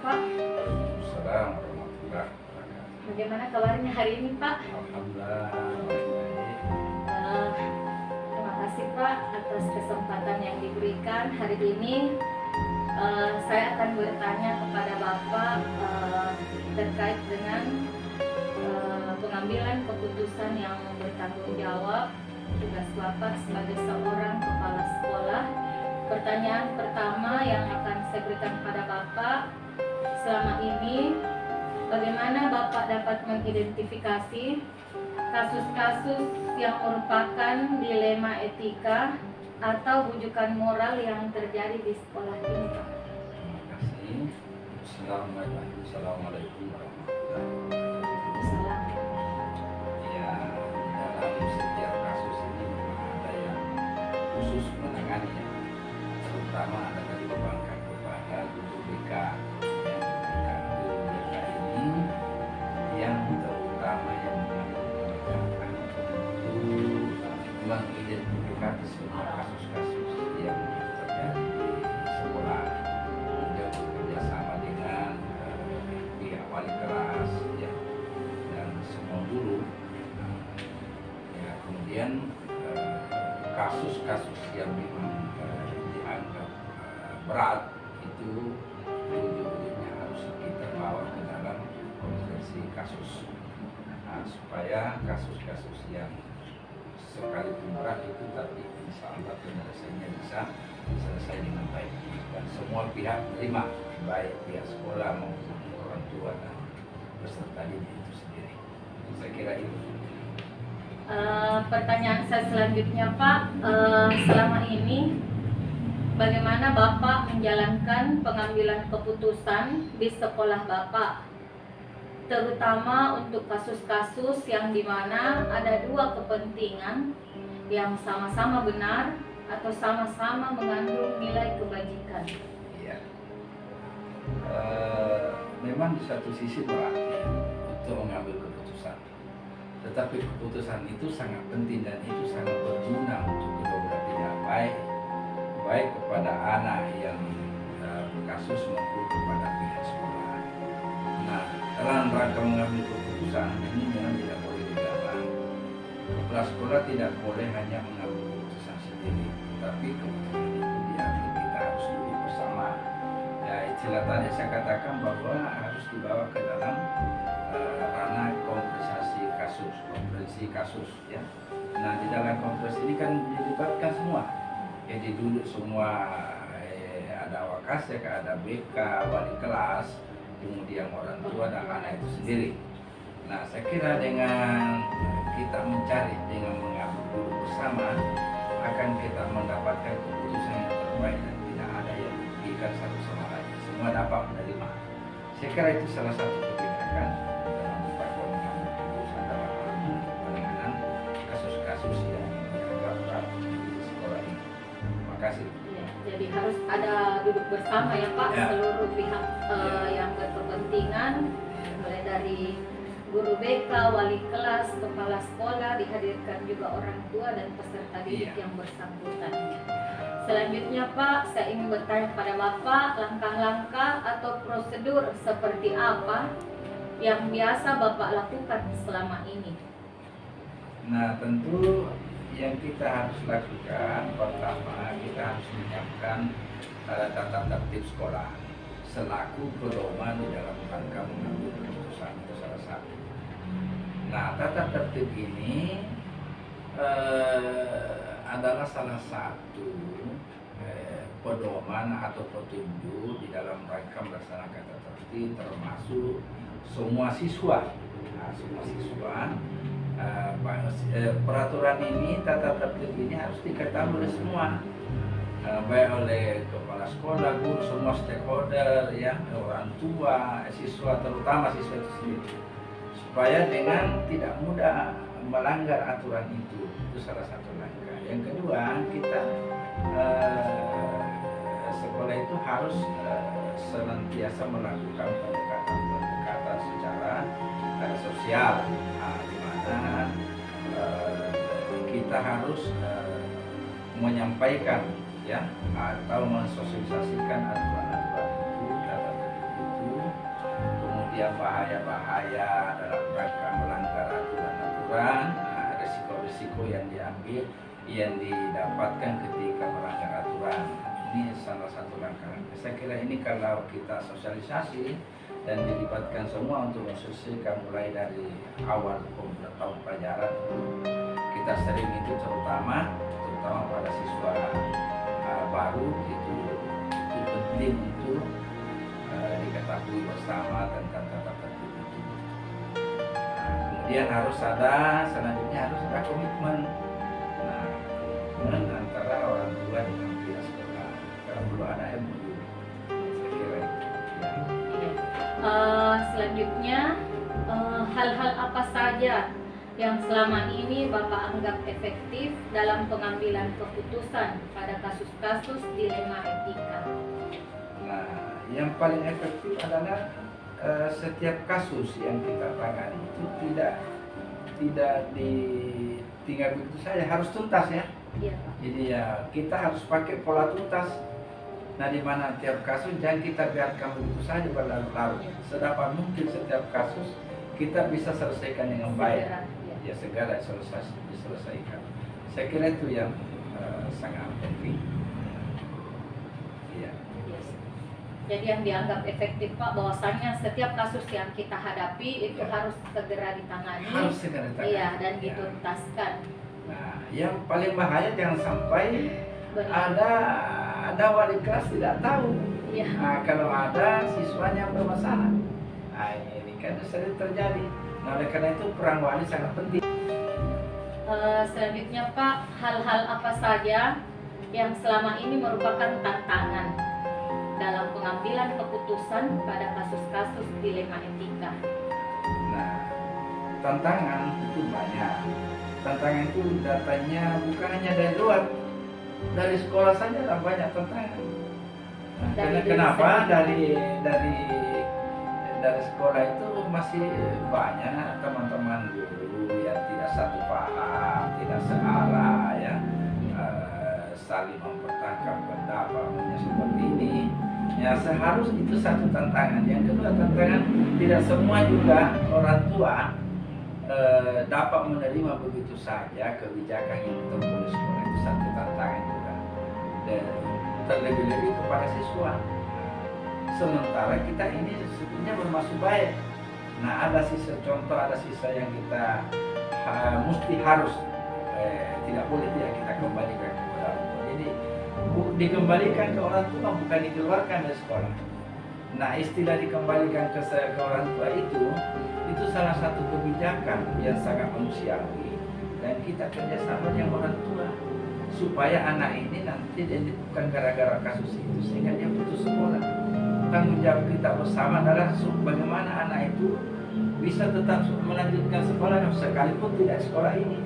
Pak. Assalamualaikum warahmatullahi wabarakatuh. Bagaimana kabarnya hari ini, Pak? Alhamdulillah baik. Eh, Terima kasih, Pak, atas kesempatan yang diberikan hari ini. Saya akan bertanya kepada Bapak terkait dengan pengambilan keputusan yang bertanggung jawab tugas Bapak sebagai seorang kepala sekolah. Pertanyaan pertama yang akan saya berikan kepada Bapak, selama ini bagaimana Bapak dapat mengidentifikasi kasus-kasus yang merupakan dilema etika atau rujukan moral yang terjadi di sekolah ini, Pak? Terima kasih. Assalamualaikum warahmatullahi wabarakatuh. Salam. Ya, dalam setiap kasus ini memang ada yang khusus menangani, ya. Terutama ada tadi bebankan kepada guru BK. Guru BK ini yang terutama yang mengerjakan untuk mengidentifikasi semua kasus-kasus yang terjadi di sekolah. Kemudian bekerja sama dengan pihak wali kelas, ya, dan semua guru. Ya, kemudian kasus-kasus yang memang dianggap berat itu ujung-ujungnya harus kita bawa ke dalam konferensi kasus. Nah, supaya kasus-kasus yang sekalipun berat itu tapi insya Allah penyelesaiannya bisa selesai dengan baik dan semua pihak terima, baik pihak sekolah maupun orang tua dan peserta didik itu sendiri. Saya kira itu. Pertanyaan saya selanjutnya, Pak, selama ini bagaimana Bapak menjalankan pengambilan keputusan di sekolah Bapak, terutama untuk kasus-kasus yang dimana ada dua kepentingan yang sama-sama benar atau sama-sama mengandung nilai kebajikan? Iya. Memang di satu sisi berat, ya, untuk mengambil keputusan. Tetapi keputusan itu sangat penting dan itu sangat berguna untuk kedua belah pihak, baik kepada anak yang kasus maupun kepada pihak sekolah. Nah, dalam rangka mengambil keputusan ini memang tidak boleh dilarang. Kepala sekolah tidak boleh hanya mengambil keputusan sendiri, tapi keputusan itu diambil kita harus duduk bersama. Ya, istilah tadi saya katakan bahwa harus dibawa ke dalam ranah konferensi kasus, ya. Nah, di dalam konferensi ini kan dilibatkan semua, jadi duduk semua, ada wakasek, ada BK, wali kelas, kemudian orang tua dan anak itu sendiri. Nah, saya kira dengan kita mencari, dengan mengambil dulu bersama, akan kita mendapatkan keputusan yang terbaik dan tidak ada yang merugikan satu sama lain. Semua dapat menerima. Saya kira itu salah satu kebijakan dalam upaya mengambil keputusan dalam penanganan kasus-kasus yang dianggap berat di sekolah ini. Terima kasih. Ya, jadi harus ada duduk bersama, ya, Pak, Ya. seluruh pihak yang berkepentingan, mulai dari guru BK, wali kelas, kepala sekolah, dihadirkan juga orang tua dan peserta didik yang bersangkutan. Selanjutnya, Pak, saya ingin bertanya kepada Bapak, langkah-langkah atau prosedur seperti apa yang biasa Bapak lakukan selama ini? Nah, tentu yang kita harus lakukan pertama, kita harus menyiapkan tata tertib sekolah selaku pedoman di dalam rangka mengambil keputusan, itu salah satu. Nah, tata tertib ini adalah salah satu pedoman atau petunjuk di dalam rangka melaksanakan tata tertib, termasuk semua siswa. Nah, semua siswa, peraturan ini, tata tertib ini harus diketahui oleh semua, baik oleh kepala sekolah, guru, semua stakeholder, ya, orang tua, siswa, terutama siswa itu sendiri, supaya dengan tidak mudah melanggar aturan itu salah satu langkah. Yang kedua, kita sekolah itu harus senantiasa melakukan pendekatan secara sosial, di mana kita harus menyampaikan, ya, atau mensosialisasikan aturan-aturan itu, tata tertib itu kemudian bahaya-bahaya dalam rangka melanggar aturan-aturan, risiko-risiko yang diambil, yang didapatkan ketika melanggar aturan. Ini salah satu langkah. Saya kira ini kalau kita sosialisasi dan dilibatkan semua untuk mensosialisasikan mulai dari awal tahun pelajaran, kita sering itu terutama pada siswa baru itu penting untuk diketahui bersama tentang tata tertib itu. Kemudian harus ada, selanjutnya harus ada komitmen. Nah, komitmen antara orang tua dengan pihak sekolah. Kalau belum ada MOU, saya kira itu. Ya. Selanjutnya, hal-hal apa saja yang selama ini Bapak anggap efektif dalam pengambilan keputusan pada kasus-kasus dilema etika? Nah, yang paling efektif adalah setiap kasus yang kita tangani itu tidak tinggal begitu saja, harus tuntas ya. Iya, Pak. Jadi ya kita harus pakai pola tuntas. Nah, di mana tiap kasus jangan kita biarkan begitu saja berlarut-larut. Sedapat mungkin setiap kasus kita bisa selesaikan dengan baik. Segera, ya. Ya segera diselesaikan. Saya kira itu yang sangat penting. Iya. Yes. Jadi yang dianggap efektif Pak, bahwasanya setiap kasus yang kita hadapi itu Ya. harus segera ditangani. Harus segera ditangani. Iya, dan Ya. dituntaskan. Nah, yang paling bahaya jangan sampai Benar. ada wali kelas tidak tahu. Iya. Nah, kalau ada siswanya bermasalah. Nah, ini kan sering terjadi. Nah, oleh karena itu peran wali sangat penting. Selanjutnya Pak, hal-hal apa saja yang selama ini merupakan tantangan dalam pengambilan keputusan pada kasus-kasus dilema etika? Nah, tantangan itu banyak. Tantangan itu datanya bukan hanya dari luar, dari sekolah saja ada banyak tantangan. Nah, Dari diri kenapa? sendiri. Dari sekolah itu masih banyak teman-teman guru yang tidak satu paham, tidak searah, ya, saling mempertahankan pendapat seperti ini. Ya, seharusnya itu satu tantangan. Yang kedua tantangan, tidak semua juga orang tua dapat menerima begitu saja kebijakan yang ditempuh oleh sekolah. Itu satu tantangan juga. Dan terlebih-lebih kepada siswa. Sementara kita ini sebetulnya bermaksud baik. Nah, ada sisa contoh, ada sisa yang kita harus tidak boleh tidak kita kembalikan kepada orang tua. Jadi dikembalikan ke orang tua, bukan dikeluarkan dari sekolah. Nah, istilah dikembalikan ke orang tua itu salah satu kebijakan yang sangat manusiawi, dan kita kerjasama dengan orang tua supaya anak ini nanti bukan gara-gara kasus itu sehingga dia putus sekolah. Tanggung jawab kita bersama adalah bagaimana anak itu bisa tetap melanjutkan sekolah sekalipun tidak sekolah ini.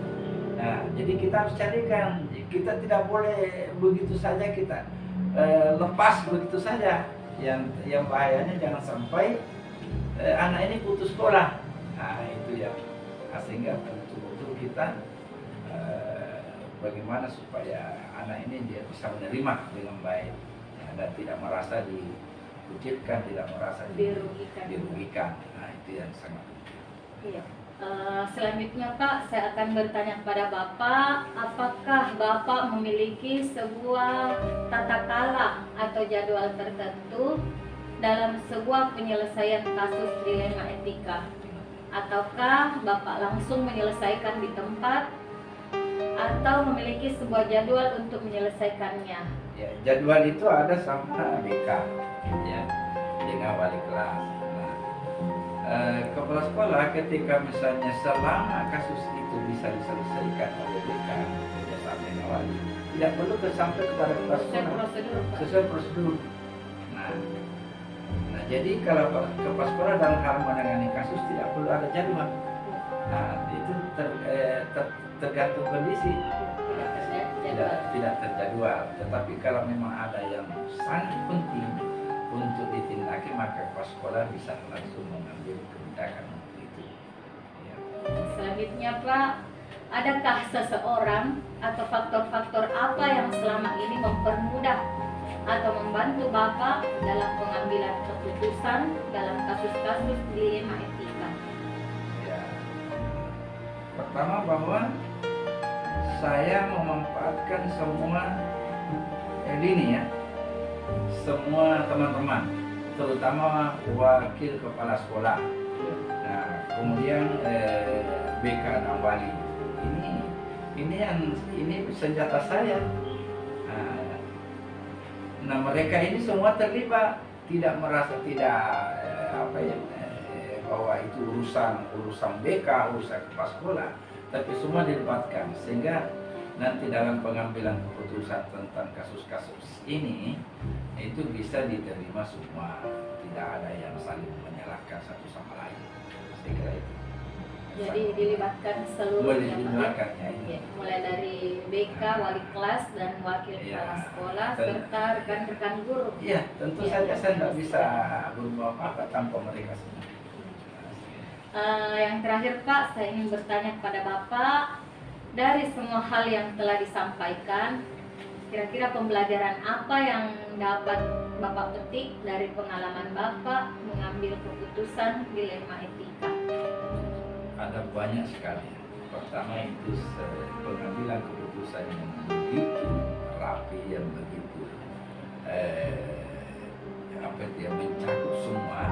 Nah, jadi kita harus carikan, kita tidak boleh begitu saja kita lepas begitu saja. Yang bahayanya jangan sampai anak ini putus sekolah. Nah, itu ya. Sehingga betul-betul kita bagaimana supaya anak ini dia bisa menerima dengan baik, ya, dan tidak merasa dikucilkan, tidak merasa dirugikan. Nah, itu yang sangat penting. Iya. Selanjutnya Pak, saya akan bertanya kepada Bapak, apakah Bapak memiliki sebuah tata cara atau jadwal tertentu dalam sebuah penyelesaian kasus dilema etika? Ataukah Bapak langsung menyelesaikan di tempat atau memiliki sebuah jadwal untuk menyelesaikannya? Ya, jadwal itu ada sama BK, ya, dengan wali kelas. Kepala sekolah ketika misalnya selama kasus itu bisa diselesaikan oleh BK kerjasama dengan wali, tidak perlu sampai kepada kepala sekolah, sesuai prosedur. Nah, jadi kalau kepala sekolah dalam hal menangani kasus tidak perlu ada jadwal. Nah, itu tergantung kondisi. Tidak terjadwal. Tetapi kalau memang ada yang sangat penting untuk ditindaki, maka kepala sekolah bisa langsung mengambil kebijakan untuk itu. Ya. Selanjutnya Pak, adakah seseorang atau faktor-faktor apa yang selama ini mempermudah atau membantu Bapak dalam pengambilan keputusan dalam kasus-kasus dilema etika? Ya. Pertama bahwa saya memanfaatkan semua lini ya, semua teman-teman, terutama wakil kepala sekolah. Nah, kemudian BK dan wali. Ini senjata saya. Nah, mereka ini semua terlibat, tidak merasa bahwa itu urusan BK, urusan kepala sekolah, tapi semua dilibatkan sehingga nanti dalam pengambilan keputusan tentang kasus-kasus ini itu bisa diterima semua, tidak ada yang saling menyalahkan satu sama lain. Saya kira itu. Jadi dilibatkan seluruhnya, Dilibatkannya ini. ya, mulai dari BK, wali kelas dan wakil kepala sekolah serta rekan-rekan guru. Iya, tentu saja saya tidak bisa berbuat apa-apa tanpa mereka semua. Yang terakhir Pak, saya ingin bertanya kepada Bapak, dari semua hal yang telah disampaikan, kira-kira pembelajaran apa yang dapat Bapak petik dari pengalaman Bapak mengambil keputusan dilema etika? Ada banyak sekali. Pertama itu pengambilan keputusan yang begitu rapi, yang begitu mencakup semua.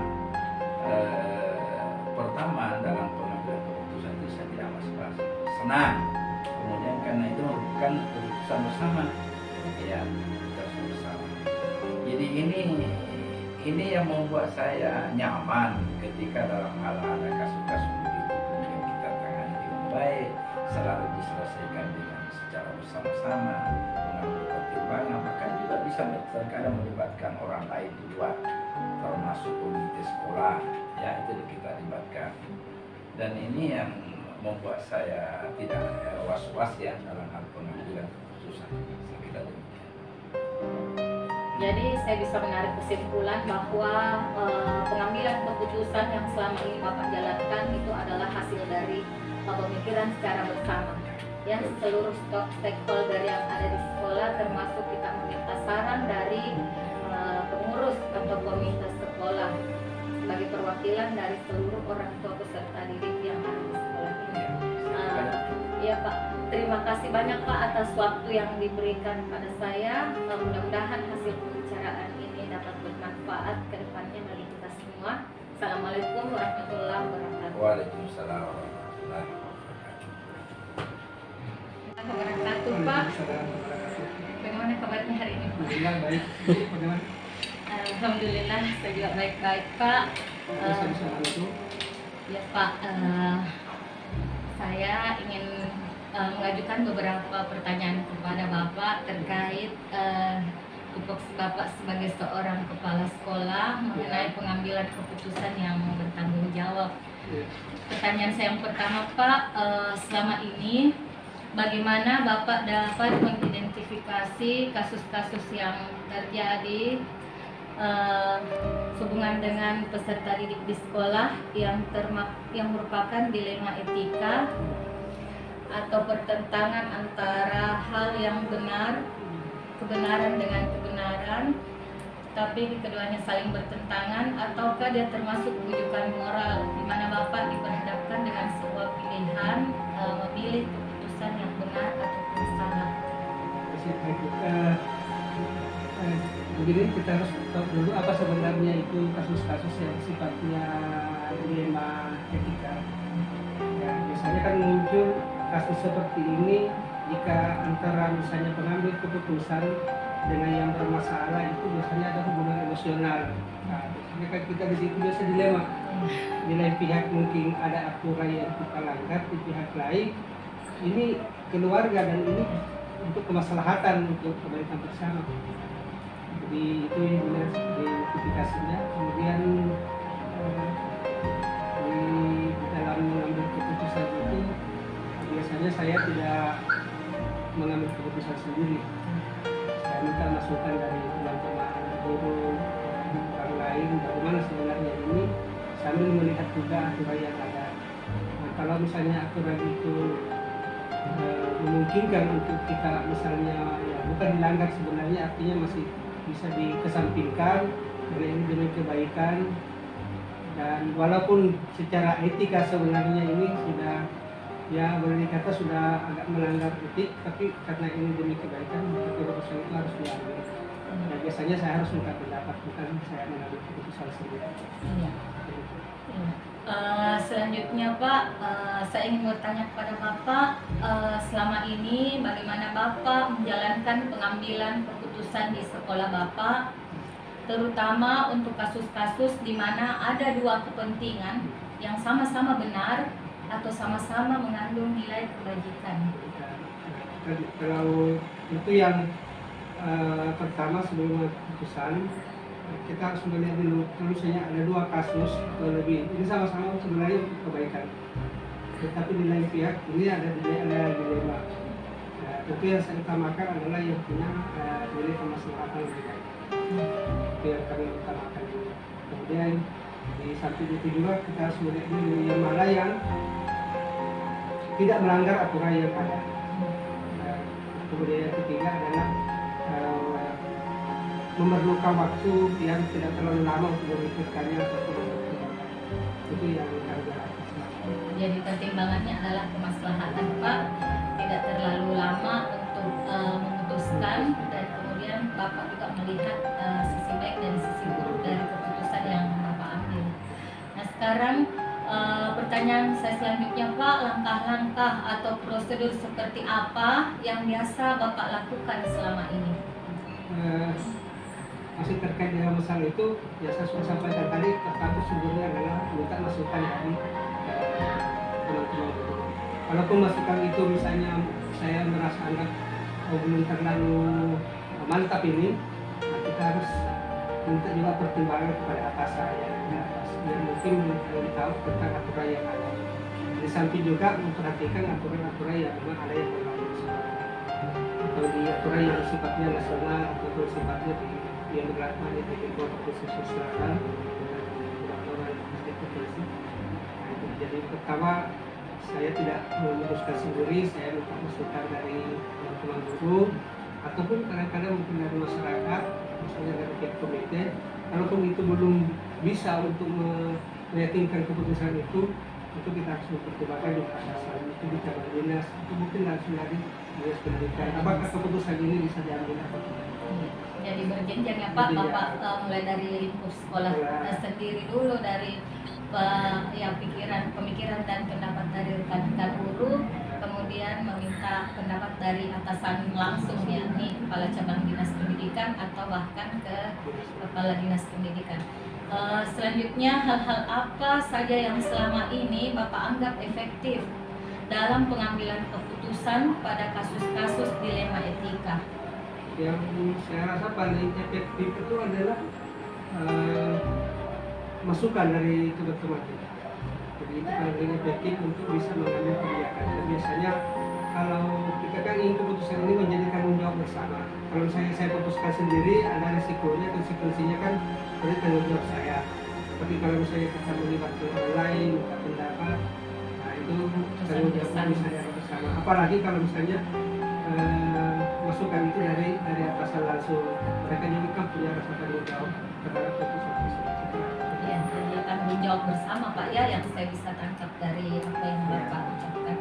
Pertama dalam pengambilan keputusan itu saya tidak mas-mas senang. Kemudian karena itu bukan keputusan bersama, ya keputusan bersama. Jadi ini yang membuat saya nyaman ketika dalam hal ada kasus-kasus begitu kemudian kita tangani dengan baik, selalu diselesaikan dengan secara bersama-sama, mengambil pertimbangan, bahkan juga bisa terkadang melibatkan orang lain di luar, termasuk komite sekolah, ya itu kita libatkan. Dan ini yang membuat saya tidak was-was ya dalam hal pengambilan keputusan. Saya kira demikian. Jadi saya bisa menarik kesimpulan bahwa pengambilan keputusan yang selama ini Bapak jalankan itu adalah hasil dari pemikiran secara bersama. Ya, seluruh stakeholder yang ada di sekolah, termasuk kita meminta saran dari pengurus atau komite sekolah sebagai perwakilan dari seluruh orang tua peserta didik yang ada di sekolah ini. Ya Pak, terima kasih banyak Pak atas waktu yang diberikan pada saya. Mudah-mudahan hasil pembicaraan ini dapat bermanfaat ke depannya bagi kita semua. Assalamualaikum warahmatullahi wabarakatuh. Waalaikumsalam warahmatullahi wabarakatuh. Pak, bagaimana kabarnya hari ini Pak? Alhamdulillah baik. Bagaimana? Alhamdulillah saya juga baik-baik Pak. Ya Pak, saya ingin mengajukan beberapa pertanyaan kepada Bapak terkait tupoksi Bapak sebagai seorang kepala sekolah mengenai pengambilan keputusan yang bertanggung jawab. Pertanyaan saya yang pertama Pak, selama ini bagaimana Bapak dapat mengidentifikasi kasus-kasus yang terjadi hubungan dengan peserta didik di sekolah yang merupakan dilema etika atau pertentangan antara hal yang benar, kebenaran dengan kebenaran, tapi keduanya saling bertentangan, ataukah dia termasuk rujukan moral di mana Bapak diperhadapkan dengan sebuah pilihan memilih keputusan yang benar ataupun salah. Begini, kita harus tahu dulu apa sebenarnya itu kasus-kasus yang sifatnya dilema etika. Ya, biasanya kan muncul kasus seperti ini jika antara misalnya pengambil keputusan dengan yang bermasalah itu biasanya ada hubungan emosional. Nah, biasanya kan kita di situ biasa dilema. Di lain pihak mungkin ada aturan yang kita langgar, di pihak lain ini keluarga dan ini untuk kemaslahatan untuk kebaikan bersama. Jadi itu yang benar identifikasinya. Kemudian di dalam mengambil keputusan itu biasanya saya tidak mengambil keputusan sendiri. Saya minta masukan dari teman-teman guru, orang lain bagaimana sebenarnya ini sambil melihat juga aturan yang ada. Nah, kalau misalnya aturan itu memungkinkan untuk kita misalnya ya bukan dilanggar sebenarnya artinya masih bisa dikesampingkan karena ini demi kebaikan. Dan walaupun secara etika sebenarnya ini sudah, ya boleh dikata sudah agak melanggar etik, tapi karena ini demi kebaikan maka keputusan itu harus diambil. Dan biasanya saya harus minta pendapat, bukan saya mengambil keputusan sendiri. Iya. Iya. Selanjutnya Pak, saya ingin bertanya kepada Bapak, selama ini bagaimana Bapak menjalankan pengambilan keputusan di sekolah Bapak, terutama untuk kasus-kasus di mana ada dua kepentingan yang sama-sama benar atau sama-sama mengandung nilai kebajikan. Kalau itu yang pertama sebelum keputusan, kita harus melihat dulu misalnya ada dua kasus atau lebih, ini sama-sama sebenarnya untuk kebaikan, tetapi di lain pihak ini ada dilema. Itu yang saya utamakan adalah yang punya nilai kemaslahatan lebih baik. Itu yang kami utamakan dulu. Kemudian di samping itu juga kita harus melihat dulu yang mana yang tidak melanggar aturan yang ada. Kemudian yang ketiga adalah memerlukan waktu yang tidak terlalu lama untuk memikirkannya atau menentukan. Itu yang harus dilakukan. Jadi pertimbangannya adalah kemaslahatan Pak, tidak terlalu lama untuk memutuskan, dan kemudian Bapak juga melihat sisi baik dan sisi buruk dari keputusan yang Bapak ambil. Nah sekarang pertanyaan saya selanjutnya Pak, langkah-langkah atau prosedur seperti apa yang biasa Bapak lakukan selama ini? Masih terkait dengan masalah itu, ya saya sudah sampaikan tadi, pertama sumbernya adalah minta masukan dari teman-teman itu. Walaupun masukan itu misalnya saya merasa anggap belum terlalu mantap ini, nah kita harus minta juga pertimbangan kepada atas saya, yang mungkin lebih tahu tentang aturan yang ada. Di samping juga memperhatikan aturan-aturan yang memang ada yang berlaku atau di aturan yang sifatnya nasional atau sifatnya yang berlaku di Bogor Provinsi Selatan dan aturan provinsi. Jadi pertama saya tidak memutuskan sendiri, saya minta masukan dari teman-teman guru ataupun kadang-kadang mungkin dari masyarakat, misalnya dari pihak komite. Kalaupun itu belum bisa untuk meyakinkan keputusan itu kita harus mempertimbangkan di atasan, itu di cabang dinas, itu mungkin langsung dari dinas pendidikan. Apakah keputusan ini bisa diambil atau tidak? Jadi berjenjang ya Pak, Bapak mulai dari lingkup sekolah sendiri dulu, dari ya pemikiran dan pendapat dari rekan-rekan guru, kemudian meminta pendapat dari atasan langsung, yakni kepala cabang dinas pendidikan atau bahkan ke kepala dinas pendidikan. Selanjutnya, hal-hal apa saja yang selama ini Bapak anggap efektif dalam pengambilan keputusan pada kasus-kasus dilema etika? Yang saya rasa paling efektif itu adalah masukan dari teman-teman kita. Jadi itu paling efektif untuk bisa mengambil kebijakan. Dan biasanya kalau kita kan ingin keputusan ini menjadi tanggung jawab bersama. Kalau saya putuskan sendiri, ada resikonya, konsekuensinya kan dari tanggung jawab saya. Tapi kalau misalnya kita melibatkan orang lain, minta pendapat, nah itu tanggung jawabnya bisa bersama. Apalagi kalau misalnya masukan itu dari atasan langsung, mereka juga kan punya rasa tanggung jawab terhadap keputusan tersebut. Ya, jadi tanggung jawab bersama Pak ya, yang saya bisa tangkap dari apa yang Bapak ucapkan.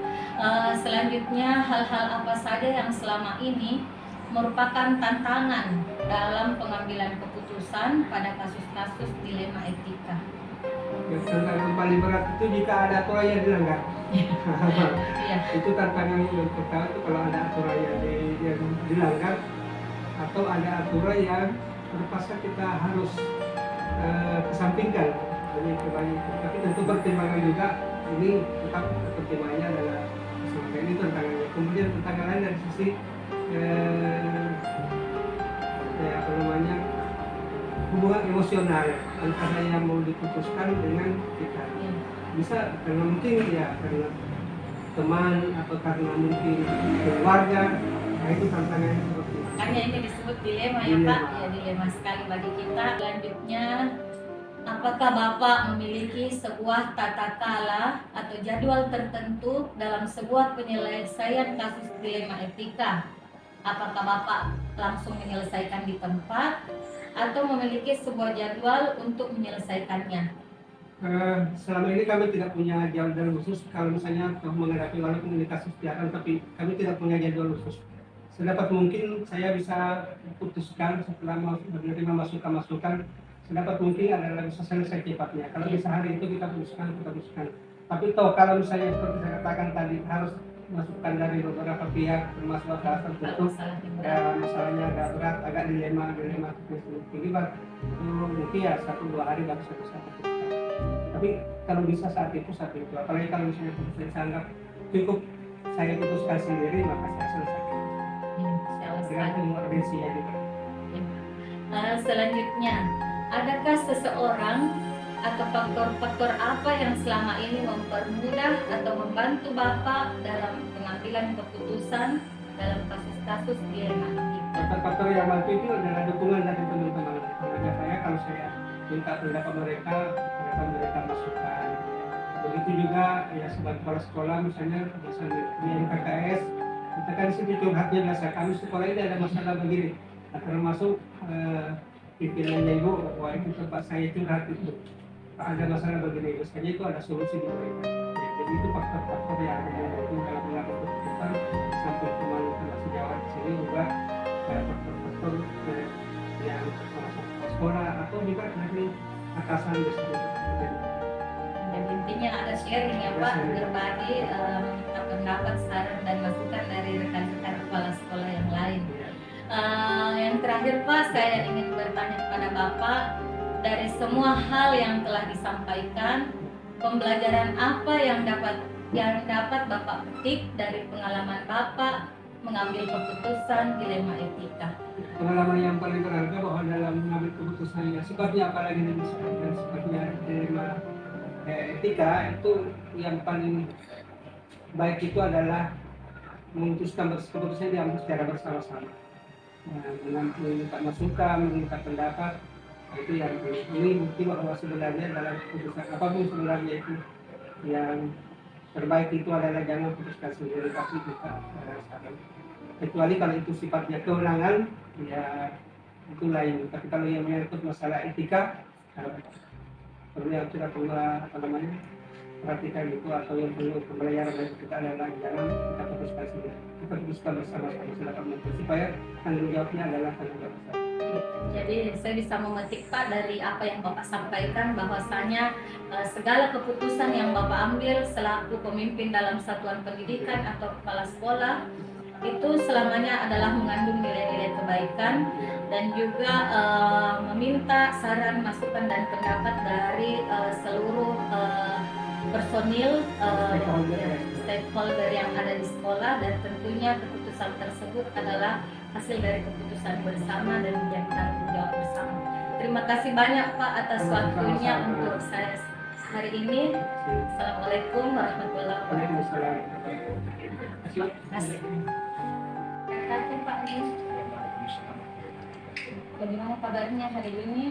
Selanjutnya, hal-hal apa saja yang selama ini merupakan tantangan dalam pengambilan keputusan pada kasus-kasus dilema etika? Yang tantangan paling berat itu jika ada aturan yang dilanggar. Iya. Itu tantangan yang pertama itu kalau ada aturan yang dilanggar atau ada aturan yang terpaksa kita harus kesampingkan demi kebaikan. Tapi tentu pertimbangan juga, ini tetap pertimbangannya adalah kesampingkan, ini tantangannya. Kemudian tantangan lain dari sisi hubungan emosional antara yang mau diputuskan dengan kita. Bisa karena mungkin ya karena teman atau karena mungkin keluarga, nah itu tantangannya seperti itu. Makanya ini disebut dilema ya Pak, ya dilema sekali bagi kita. Selanjutnya, apakah Bapak memiliki sebuah tata kala atau jadwal tertentu dalam sebuah penyelesaian kasus dilema etika? Apakah Bapak langsung menyelesaikan di tempat atau memiliki sebuah jadwal untuk menyelesaikannya? Selama ini kami tidak punya jadwal khusus kalau misalnya menghadapi walaupun ini kasus kejahatan, tapi kami tidak punya jadwal khusus. Sedapat mungkin saya bisa putuskan setelah menerima masukan-masukan, sedapat mungkin adalah bisa selesai cepatnya. Kalau bisa hari itu kita putuskan. Tapi toh kalau misalnya seperti saya katakan tadi harus masukan dari beberapa pihak termasuk salah satu Kalau masalah yang berat. ya masalahnya agak berat, agak dilema terlibat, itu mungkin ya 1-2 hari baru saya bisa putuskan. Tapi kalau bisa saat itu, apalagi kalau misalnya putuskan saya anggap cukup saya putuskan sendiri, maka saya selesaikan dengan urgensinya juga. Selanjutnya, adakah seseorang atau faktor-faktor apa yang selama ini mempermudah atau membantu Bapak dalam pengambilan keputusan dalam kasus-kasus dilema ini? Faktor-faktor yang bantu itu adalah dukungan dari teman-teman keluarga saya. Kalau saya minta pendapat mereka masukan. Begitu juga ya sebagai kepala sekolah misalnya di MKKS, kita kan di situ curhatnya biasa, kami sekolah ini ada masalah begini. Nah, termasuk pimpinannya ibu, wah itu tempat saya curhat itu. Ada masalah begini, biasanya itu ada solusi di mereka. Ya, jadi itu faktor-faktor yang membantu dalam mengambil keputusan sampai teman sejawat di sini juga faktor-faktor yang sama-sama sekolah atau juga dari atasan biasanya. Dan intinya ada sharing ya Pak, berbagi pendapat, saran dan masukan dari rekan-rekan kepala sekolah yang lain. Yang terakhir Pak, saya ingin bertanya kepada Bapak, dari semua hal yang telah disampaikan, pembelajaran apa yang dapat Bapak petik dari pengalaman Bapak mengambil keputusan dilema etika? Pengalaman yang paling berharga bahwa dalam mengambil keputusan yang sifatnya apalagi dan sifatnya dilema etika, itu yang paling baik itu adalah memutuskan keputusan diambil secara bersama-sama. Meminta masukan, meminta pendapat, itu yang ini bukti bahwa sebenarnya dalam keputusan apapun sebenarnya itu yang terbaik itu adalah jangan putuskan sendiri, tapi kita saran. Kecuali kalau itu sifatnya kewenangan, ya itu lain. Tapi kalau yang menyangkut masalah etika, perlu yang kita perlu perhatikan itu, atau yang perlu pembelajaran dari kita adalah jangan kita putuskan sendiri, kita putuskan bersama-sama sedapat mungkin supaya tanggung jawabnya adalah tanggung jawab besar. Jadi saya bisa memetik Pak dari apa yang Bapak sampaikan, bahwasanya segala keputusan yang Bapak ambil selaku pemimpin dalam satuan pendidikan atau kepala sekolah itu selamanya adalah mengandung nilai-nilai kebaikan, dan juga meminta saran, masukan dan pendapat dari seluruh personil stakeholder yang ada di sekolah, dan tentunya keputusan tersebut adalah hasil dari keputusan bersama dan menjadi tanggung jawab bersama. Terima kasih banyak Pak atas waktunya untuk saya hari ini. Assalamualaikum warahmatullahi wabarakatuh. Terima kasih. Terima kasih Pak Din. Bagaimana kabarnya hari ini?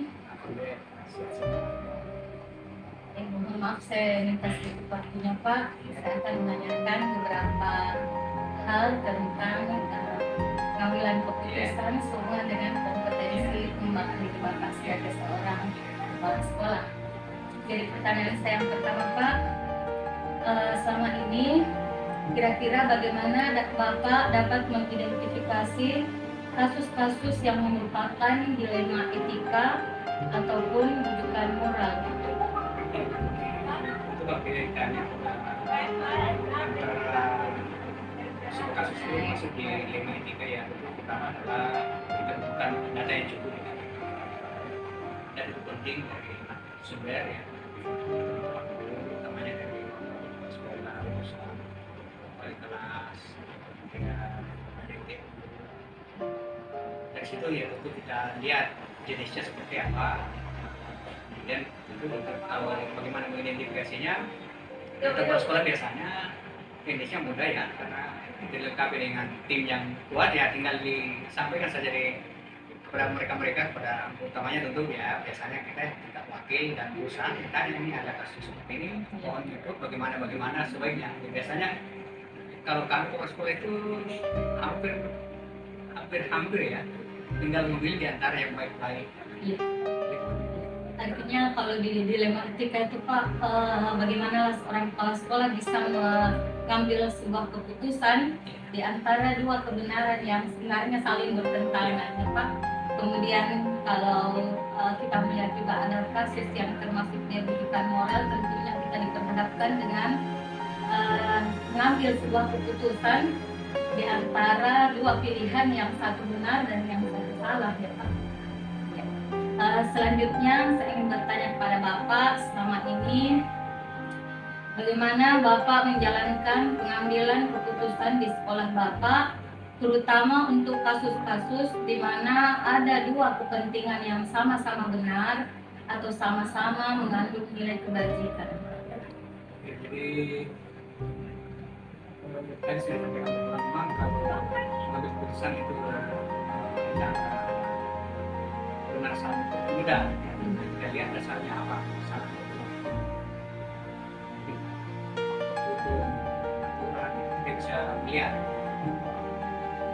Mohon maaf saya minta sedikit waktunya Pak. Saya akan menanyakan beberapa hal tentang pengambilan keputusan sehubungan dengan kompetensi pengembangan diri Bapak sebagai seorang kepala sekolah. Jadi pertanyaan saya yang pertama Pak, selama ini kira-kira bagaimana Bapak dapat mengidentifikasi kasus-kasus yang merupakan dilema etika ataupun rujukan moral? Itu kaitannya antara kasus itu masuk di dilema etika ya. Pertama adalah ditemukan data yang cukup, dan itu penting dari sumber ya, utamanya dari sekolah, perusahaan, wali kelas, dengan detektif. Dari situ ya tentu kita lihat jenisnya seperti apa, kemudian itu tahu bagaimana mengidentifikasinya. Kepala sekolah biasanya jenisnya mudah ya, karena dilengkapi dengan tim yang kuat ya, tinggal disampaikan saja kepada mereka pada utamanya tentu ya, biasanya kita tidak wakil dan perusahaan kita ini ada kasus seperti ini, mohon itu bagaimana sebaiknya. Biasanya kalau kami kepala sekolah itu hampir hampir ya, tinggal memilih di antara yang baik-baik. Iya. Artinya kalau di dilema etika itu Pak, bagaimana seorang kepala sekolah bisa mengambil sebuah keputusan di antara dua kebenaran yang sebenarnya saling bertentangan ya Pak. Kemudian kalau kita melihat juga ada kasus yang termasuk dia bukan moral, tentunya kita diperhadapkan dengan mengambil sebuah keputusan di antara dua pilihan, yang satu benar dan yang satu salah ya Pak. Selanjutnya saya ingin bertanya kepada Bapak, selama ini bagaimana Bapak menjalankan pengambilan keputusan di sekolah Bapak, terutama untuk kasus-kasus di mana ada dua kepentingan yang sama-sama benar atau sama-sama mengandung nilai kebajikan. Jadi tadi saya sampaikan memang kalau mengambil keputusan itu tidak benar salah mudah. Kita lihat dasarnya apa salah itu aturan kita bisa melihat.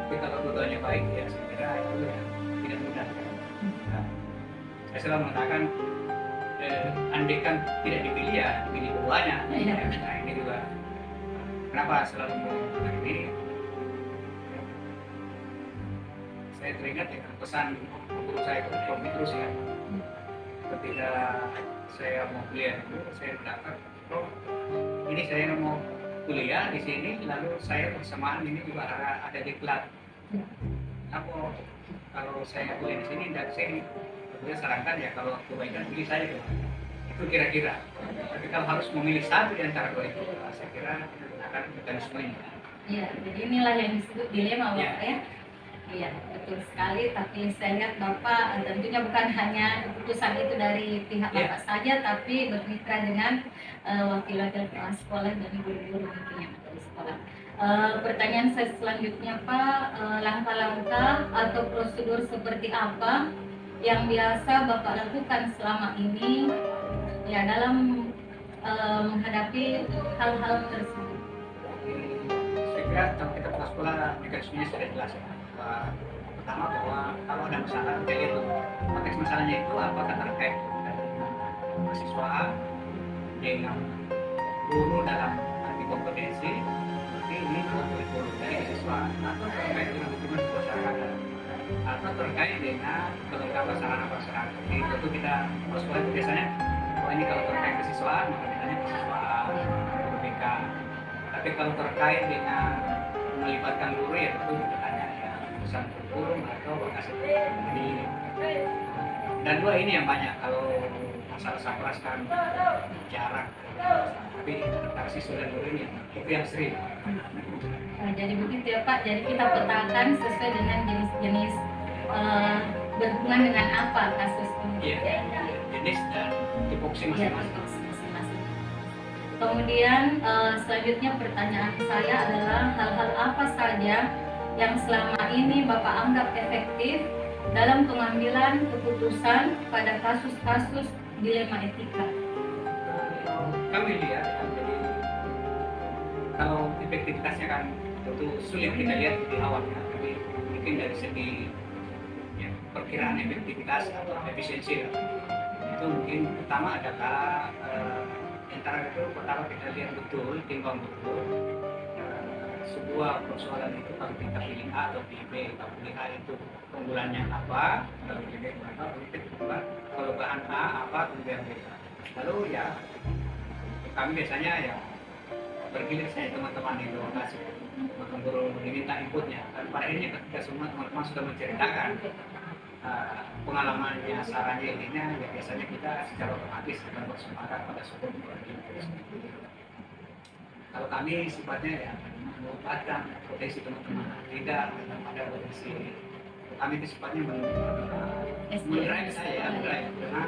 Tapi kalau dua-duanya baik ya saya kira itu ya tidak mudah. Nah, saya selalu mengatakan andaikan tidak dipilih ya dipilih duanya. Nah ini juga kenapa selalu mengatakan ini. Saya teringat ya pesan guru saya ke Prof. Terus ya, ketika saya mau kuliah itu saya mendaftar, Prof, ini saya mau kuliah di sini, lalu saya bersamaan ini juga ada diklat. Apa kalau saya kuliah di sini dan saya sarankan ya kalau kebaikan pilih saya itu kira-kira. Tapi kalau harus memilih satu di antara dua itu, saya kira akan mekanismenya. Iya, jadi inilah yang disebut dilema Bapak ya. Iya, betul sekali. Tapi saya lihat Bapak tentunya bukan hanya keputusan itu dari pihak Bapak saja, tapi bermitra dengan wakil-wakil kepala sekolah dan guru-guru mungkin yang ada di sekolah. Pertanyaan saya selanjutnya Pak, langkah-langkah atau prosedur seperti apa yang biasa Bapak lakukan selama ini ya dalam menghadapi hal-hal tersebut? Saya kira kalau kita ke sekolah mekanismenya sudah jelas ya. Pertama bahwa kalau ada masalah kita lihat konteks masalahnya itu apakah terkait dengan mahasiswa dengan guru dalam arti kompetensi, berarti ini kurikulum dari mahasiswa, atau terkait dengan hubungan kemasyarakatan, atau terkait dengan kelengkapan sarana prasarana. Jadi itu kita kalau sekolah itu biasanya ini kalau terkait kesiswaan maka misalnya kesiswaan BK. Tapi kalau terkait dengan melibatkan guru ya tentu bertanya ya urusan kurikulum atau lokasi di. Dan dua ini yang banyak kalau masalah sapras kan jarak, tapi interaksi sudah guru ini itu yang sering. Jadi begitu ya Pak, jadi kita petakan sesuai dengan jenis-jenis berhubungan dengan apa kasus ini. Iya, jenis dan tupoksi masing-masing. Kemudian selanjutnya pertanyaan saya adalah hal-hal apa saja yang selama ini Bapak anggap efektif dalam pengambilan keputusan pada kasus-kasus dilema etika? Kami lihat, jadi kalau efektivitasnya kan tentu sulit kita lihat di awal ya, tapi mungkin dari segi ya, perkiraan efektivitas atau efisiensi itu mungkin pertama adalah antara itu pertama kita lihat betul, timbang betul sebuah persoalan itu kalau kita pilih A atau pilih B, kalau pilih A itu keunggulannya apa, kalau pilih B apa, kalau bahan A apa, kemudian B. Lalu ya kami biasanya ya bergilir saya teman-teman di lokasi, teman-teman guru diminta inputnya. Dan pada ini ketika semua teman-teman sudah menceritakan pengalamannya, sarannya, ininya, ya biasanya kita secara otomatis akan bersepakat pada sebuah input. Kalau kami sifatnya ya memanfaatkan potensi teman-teman, tidak pada potensi kami itu sifatnya mendrive saya, karena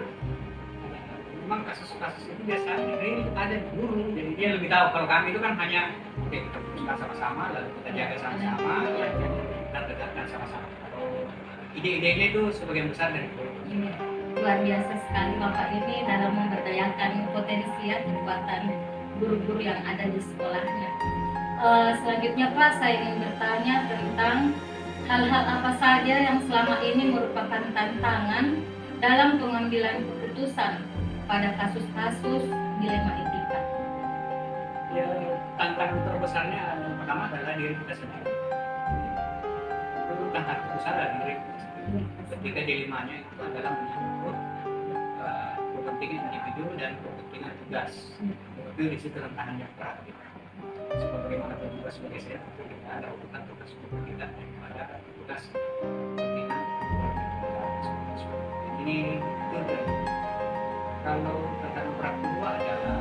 memang kasus-kasus itu biasanya ada guru, jadi dia lebih tahu. Kalau kami itu kan hanya oke, kita putuskan sama-sama, lalu kita jaga sama-sama, dan tegakkan sama-sama. Ide-idenya itu sebagian besar dari guru. Luar biasa sekali Bapak ini dalam memberdayakan potensi ya kekuatan guru-guru yang ada di sekolahnya. Selanjutnya Pak, saya ingin bertanya tentang hal-hal apa saja yang selama ini merupakan tantangan dalam pengambilan keputusan pada kasus-kasus dilema etika? Ya, tantangan terbesarnya yang pertama adalah diri kita sendiri. Itu tantangan terbesar dari diri kita sendiri. Ketika dilemanya itu adalah menyangkut kepentingan individu dan kepentingan tugas. Itu di situ tantangan yang berat. Sebagaimana tugas sebagai saya, tentu kita ada urutan tugas kita daripada tugas kepentingan. Ini itu. Kalau tantangan berat kedua adalah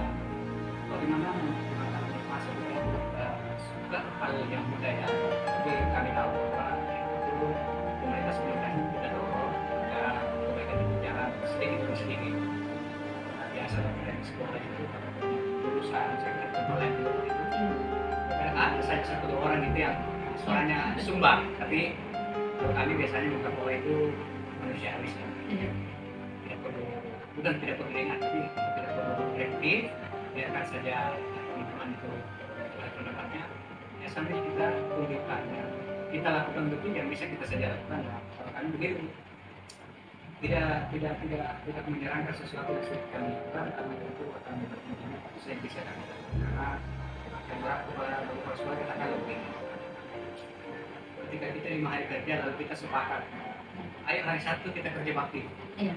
bagaimana mengatasi masalah juga hal yang budaya. Jadi kami tahu bahwa itu pemerintah sebenarnya tidak dorong agar mereka berbicara sedikit demi sedikit. Biasa dari sekolah itu lulusan sektor online itu ada saja satu dua orang itu yang suaranya sumbang, tapi kalau kami biasanya minta bahwa itu manusiawi. Tidak perlu, bukan tidak perlu diingat, tapi tidak perlu reaktif. Biarkan saja teman-teman itu pendapatnya ya, sampai kita tunjukkan ya. Kita lakukan betul yang bisa kita saja lakukan. Kalau kami begitu tidak menyerangkan sesuatu yang sudah kami lakukan, kami tentu akan berpikir saya bisa kami lakukan karena yang berat kepada beberapa sekolah katakan lebih. Ketika kita 5 hari kerja lalu kita sepakat, ayo hari Sabtu kita kerja bakti. Iya.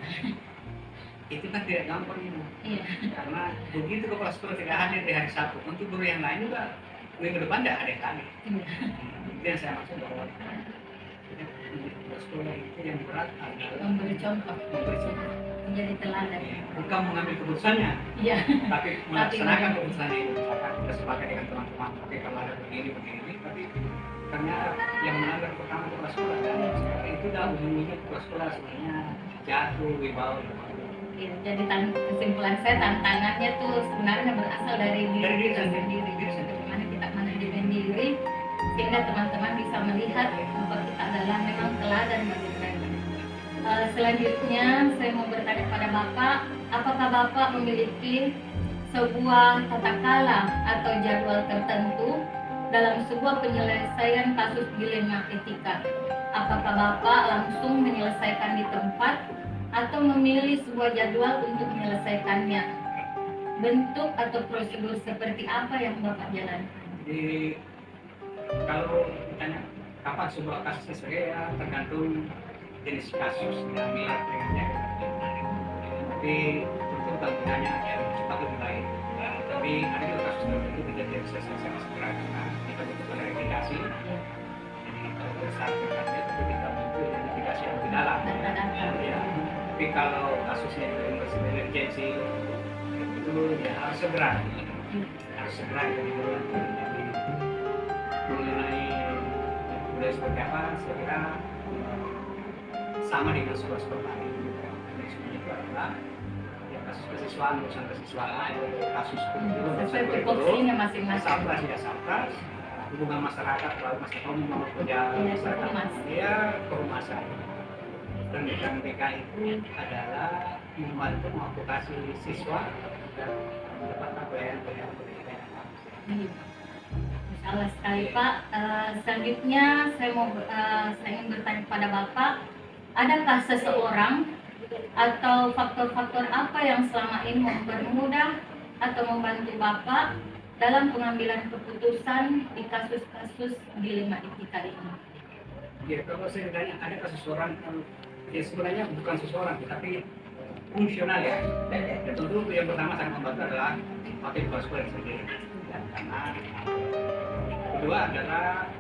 Itu kan tidak gampang ini. Iya. Karena begitu kepala sekolah tidak hadir di hari Sabtu, untuk guru yang lain juga minggu depan tidak hadir lagi. Itu yang saya maksud bahwa kepala sekolah itu yang berat adalah Memberi contoh, menjadi teladan. bukan mengambil keputusannya, Iya. tapi melaksanakan keputusannya itu. Misalkan kita sepakat dengan teman-teman, oke kalau ada begini, tapi ternyata yang melanggar pertama kepala sekolah dan seperti itu dah ujung-ujungnya kepala sekolah sebenarnya jatuh wibawa. Iya, jadi kesimpulan saya tantangannya tuh sebenarnya berasal dari diri kita sendiri. Bagaimana kita manajemen diri sehingga teman-teman bisa melihat bahwa kita adalah memang teladan bagi mereka. Selanjutnya saya mau bertanya pada Bapak, apakah Bapak memiliki sebuah tata kala atau jadwal tertentu dalam sebuah penyelesaian kasus dilema etika? Apakah Bapak langsung menyelesaikan di tempat atau memilih sebuah jadwal untuk menyelesaikannya? Bentuk atau prosedur seperti apa yang Bapak jalankan? Jadi kalau ditanya kapan sebuah kasus selesai ya tergantung jenis kasus yang dilakukannya. Tapi tentu kalau ditanya ya lebih cepat lebih baik. Tapi ada juga kasus tertentu tidak bisa selesai segera karena kita butuh klarifikasi. Jadi kalau besar berarti itu kita butuh klarifikasi yang lebih dalam. Ya. Tapi kalau kasusnya itu emergency itu ya harus segera kita dilakukan. Jadi mengenai seperti apa saya kira sama dengan sekolah-sekolah lain. Sebenarnya itu adalah ya, kasus kesiswaan, urusan kesiswaan, kasus Sesuai tupoksinya masing-masing. Sapras ya sapras, hubungan masyarakat lalu masyarakat umum sama pejabat masyarakat ya kehumasan. Dan BK itu adalah membantu mengadvokasi siswa dan mendapatkan pelayanan pendidikan. Salah sekali Pak. Selanjutnya saya ingin bertanya kepada Bapak, adakah seseorang atau faktor-faktor apa yang selama ini mempermudah atau membantu Bapak dalam pengambilan keputusan di kasus-kasus dilema etika ini? Ya, kalau saya ditanya ada seseorang ya sebenarnya bukan seseorang tapi fungsional ya. Dan tentu yang pertama sangat membantu adalah wakil kepala sekolah sendiri. Dan karena kedua adalah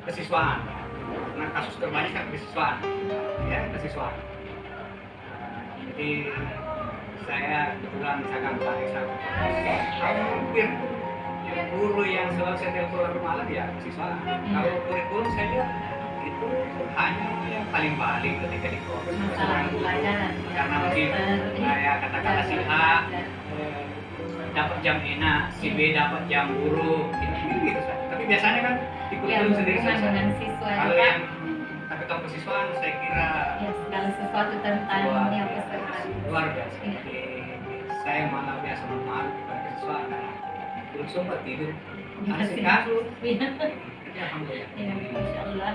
kesiswaan. Karena kasus terbanyak kan kesiswaan, ya kesiswaan. Jadi saya kebetulan misalkan Pak hampir yang guru yang selalu saya telepon malam ya kesiswaan. Kalau kurikulum saya lihat itu hanya yang paling-paling ketika di proses karena mungkin saya katakanlah si A dapat jam enak, si B dapat jam buruk, gitu saja. Tapi biasanya kan di kurikulum sendiri dengan siswa kalau juga. yang tapi kalau kesiswaan saya kira Ya, segala sesuatu tentang yang peserta. luar biasa. Jadi saya malah biasa memalu kepada kesiswaan. Belum sempat tidur. Ada kasus. Iya. Ya, alhamdulillah. Ya, Masya Allah.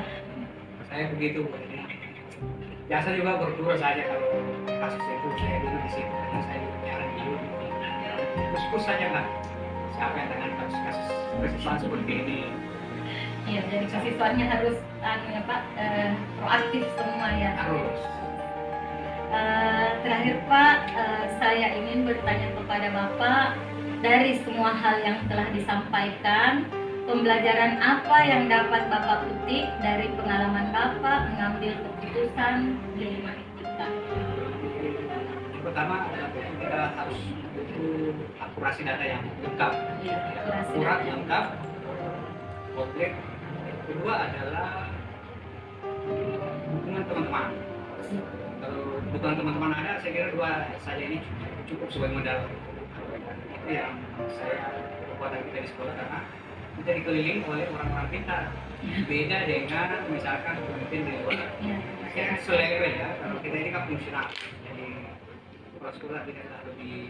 saya begitu. Jadi, biasa juga berdua saja kalau kasus itu saya dulu di situ karena saya dulu jarang dulu. Terus saja kan siapa yang dengan kasus-kasus persisapan seperti ini. Iya, jadi siswanya harus Pak, proaktif semua ya. Harus. Terakhir Pak, saya ingin bertanya kepada Bapak, dari semua hal yang telah disampaikan, pembelajaran apa yang dapat Bapak petik dari pengalaman Bapak mengambil keputusan dilema etika? Yang pertama adalah kita harus butuh akurasi data yang lengkap, Iya, akurasi akurat, data. lengkap, komplit. Kedua adalah dukungan teman-teman. Kalau dukungan teman-teman ada, saya kira dua saja ini cukup sebagai modal. Itu yang saya kekuatan kita di sekolah karena kita dikelilingi oleh orang-orang pintar. Beda dengan misalkan pemimpin di luar. Iya, Saya selevel ya, kalau kita ini kan fungsional. Jadi kepala sekolah tidak lebih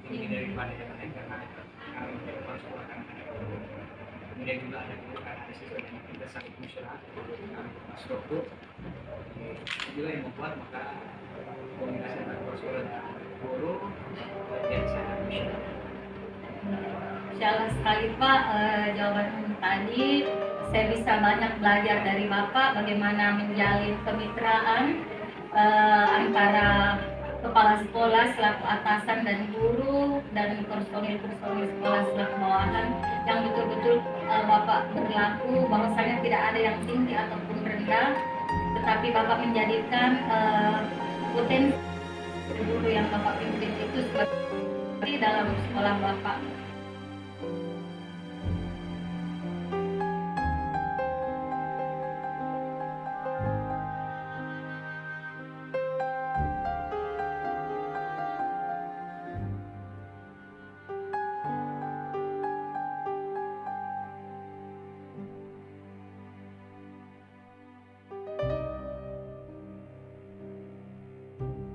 tinggi daripada yang lain karena kalau kepala sekolah kan ada kemudian juga ada siswa yang kita sangat fungsional karena struktur itu juga yang membuat maka komunikasi antara kepala sekolah dan guru yang sangat fungsional. Insyaallah sekali Pak, jawaban tadi saya bisa banyak belajar dari Bapak bagaimana menjalin kemitraan antara kepala sekolah selaku atasan dan guru dan personil-personil sekolah selaku bawahan yang betul-betul Bapak berlaku bahwasanya tidak ada yang tinggi ataupun rendah, tetapi Bapak menjadikan potensi guru yang Bapak pimpin itu seperti dalam sekolah Bapak.